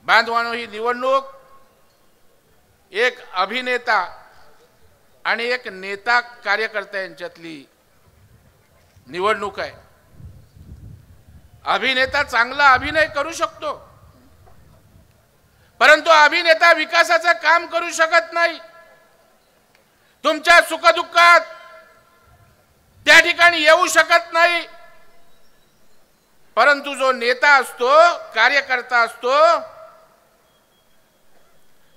बांधवांनो, ही निवडणूक एक अभिनेता आणि एक नेता कार्यकर्ता यांच्यातली निवडणूक आहे। अभिनेता चांगला अभिनय करू शकतो, परंतु अभिनेता विकासाचं काम करू शकत नाही। तुमच्या सुखदुःखात त्या ठिकाणी येऊ शकत नाही, परंतु जो नेता असतो, कार्यकर्ता असतो,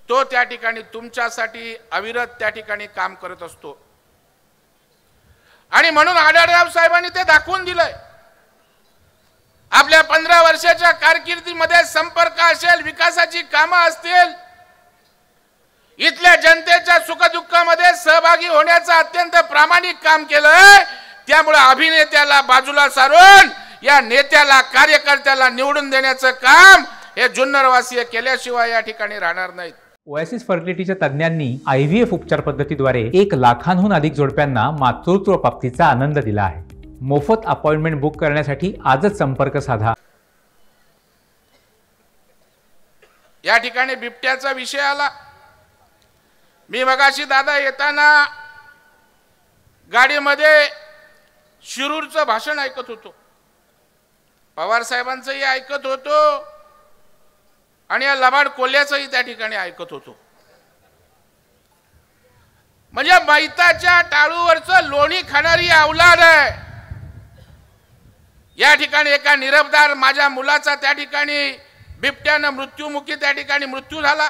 तो त्या ठिकाणी तुमच्यासाठी अविरत त्या ठिकाणी काम करत असतो। आणि म्हणून आढळराव साहेबांनी ते दाखवून दिलंय। आपल्या 15 वर्षाच्या कारकिर्दीमध्ये संपर्क असेल, विकासाची कामं असतील, इथल्या जनतेच्या सुखदुःखामध्ये सहभागी होण्याचं अत्यंत प्रामाणिक काम केलंय। त्यामुळे अभिनेत्याला बाजूला सारून या नेत्याला, कार्यकर्त्याला निवडून देण्याचं काम हे जुन्नरवासीय केल्याशिवाय या ठिकाणी राहणार नाहीत। ओएसिस फर्टिलिटीच्या तज्ञांनी IVF उपचार पद्धतीद्वारे 1 लाखांहून अधिक जोडप्यांना मातृत्व प्राप्तीचा आनंद दिला आहे। मोफत अपॉइंटमेंट बुक करण्यासाठी आजच संपर्क साधा। या ठिकाणी बिबट्याचा विषय आला। मी मगाशी दादा येताना गाडीमध्ये शिरूरचं भाषण ऐकत होतो, पवार साहेबांचंही ऐकत होतो आणि या लबाड कोल्ह्याचंही त्या ठिकाणी ऐकत होतो। म्हणजे मैताच्या टाळूवरचं लोणी खाणारी अवलाद आहे। या ठिकाणी एका निरपराध माझ्या मुलाचा त्या ठिकाणी बिबट्यानं मृत्युमुखी त्या ठिकाणी मृत्यू झाला,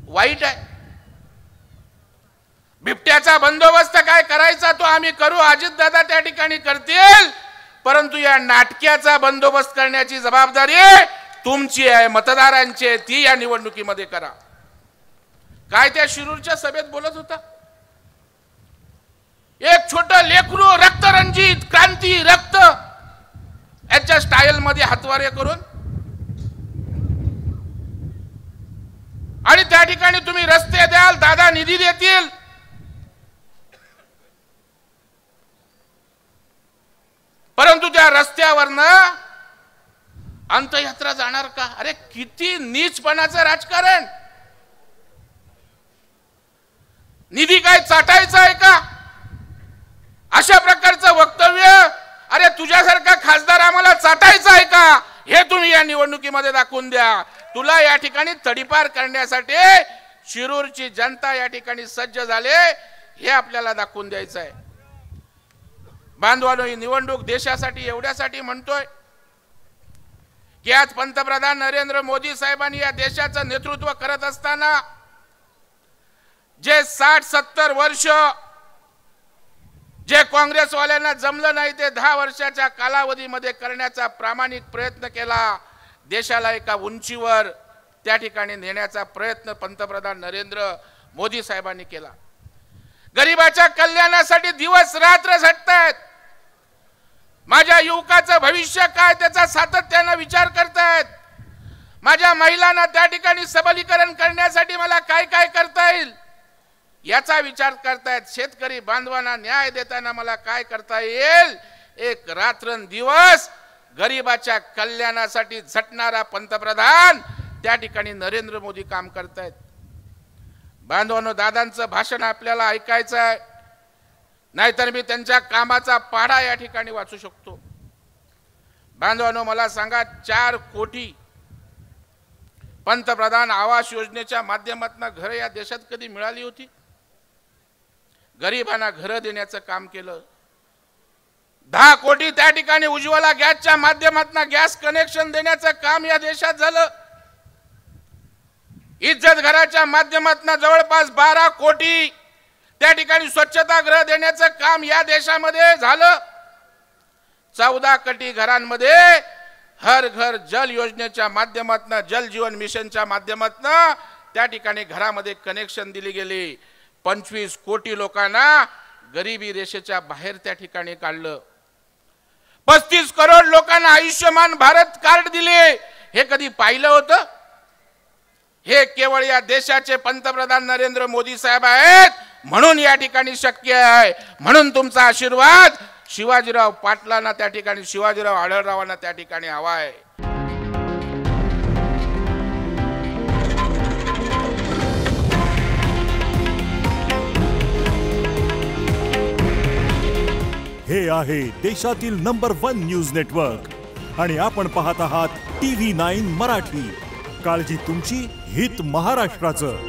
वाईट आहे। बिबट्याचा बंदोबस्त काय करायचा तो आम्ही करू, अजितदादा त्या ठिकाणी करतील, परंतु या नाटक्याचा बंदोबस्त करण्याची जबाबदारी तुमची आहे, मतदारांची आहे, ती या निवडणुकीमध्ये करा। काय त्या शिरूरच्या सभेत बोलत होता, एक छोटं लेकरू रक्तरंजित क्रांती रक्त याच्या स्टाईल मध्ये हातवारे करून, आणि त्या ठिकाणी तुम्ही रस्ते द्याल, दादा निधी देतील, परंतु त्या रस्त्यावरनं अंतयात्रा जाणार का? अरे किती नीचपणाचं राजकारण! निधी काय चाटायचा आहे का? अशा प्रकारचं वक्तव्य, अरे तुझ्यासारखा खासदार आम्हाला चाटायचा आहे का? हे तुम्ही या निवडणुकीमध्ये दाखवून द्या। तुला या ठिकाणी तडीपार करण्यासाठी शिरूरची जनता या ठिकाणी सज्ज झाले, हे आपल्याला दाखवून द्यायचं आहे। बांधवांनो, ही निवडणूक देशासाठी एवढ्यासाठी म्हणतोय की आज पंतप्रधान नरेंद्र मोदी साहेबांनी या देशाचं नेतृत्व करत असताना जे 60-70 वर्ष जे काँग्रेसवाल्यांना जमलं नाही ते 10 वर्षाच्या कालावधीमध्ये करण्याचा प्रामाणिक प्रयत्न केला। देशाला एका उंचीवर त्या ठिकाणी नेण्याचा प्रयत्न पंतप्रधान नरेंद्र मोदी साहेबांनी केला। गरिबाच्या कल्याणासाठी दिवस रात्र झटतायत। माझ्या युवकाचं भविष्य काय त्याचा सातत्याने विचार करतायत। माझ्या महिलांना त्या ठिकाणी सबलीकरण करण्यासाठी मला काय काय करता येईल याचा विचार करतायत। शेतकरी बांधवांना न्याय देताना मला काय करता येईल, एक रात्रंदिवस गरिबाच्या कल्याणासाठी झटणारा पंतप्रधान त्या ठिकाणी नरेंद्र मोदी काम करतायत। बांधवांनो, दादांचं भाषण आपल्याला ऐकायचं आहे, नाहीतर मी त्यांच्या कामाचा पाढा या ठिकाणी वाचू शकतो। बांधवांनो, मला सांगा, 4 कोटी पंतप्रधान आवास योजनेच्या माध्यमातून घरे या देशात कधी मिळाली होती? गरिबांना घरं देण्याचं काम केलं। 10 कोटी त्या ठिकाणी उज्ज्वला गॅसच्या माध्यमातून गॅस कनेक्शन देण्याचं काम या देशात झालं। इज्जत घराच्या माध्यमातून जवळपास 12 कोटी त्या ठिकाणी स्वच्छतागृह देण्याचं काम या देशामध्ये झालं। 14 कोटी घरांमध्ये हर घर जल योजनेच्या माध्यमातून, जल जीवन मिशनच्या माध्यमातून त्या ठिकाणी घरामध्ये कनेक्शन दिली गेली। 25 कोटी लोकांना गरिबी रेषेच्या बाहेर त्या ठिकाणी काढलं। 35 करोड लोकांना आयुष्यमान भारत कार्ड दिले। हे कधी पाहिलं होतं? हे केवळ या देशाचे पंतप्रधान नरेंद्र मोदी साहेब आहेत, म्हणून या ठिकाणी शक्य आहे। म्हणून तुमचा आशीर्वाद शिवाजीराव पाटलांना त्या ठिकाणी, शिवाजीराव आढळरावांना त्या ठिकाणी हवा आहे। हे आहे देशातील नंबर 1 न्यूज नेटवर्क आणि आपण पाहत आहात TV9 मराठी. काळजी तुमची, हित महाराष्ट्राचं.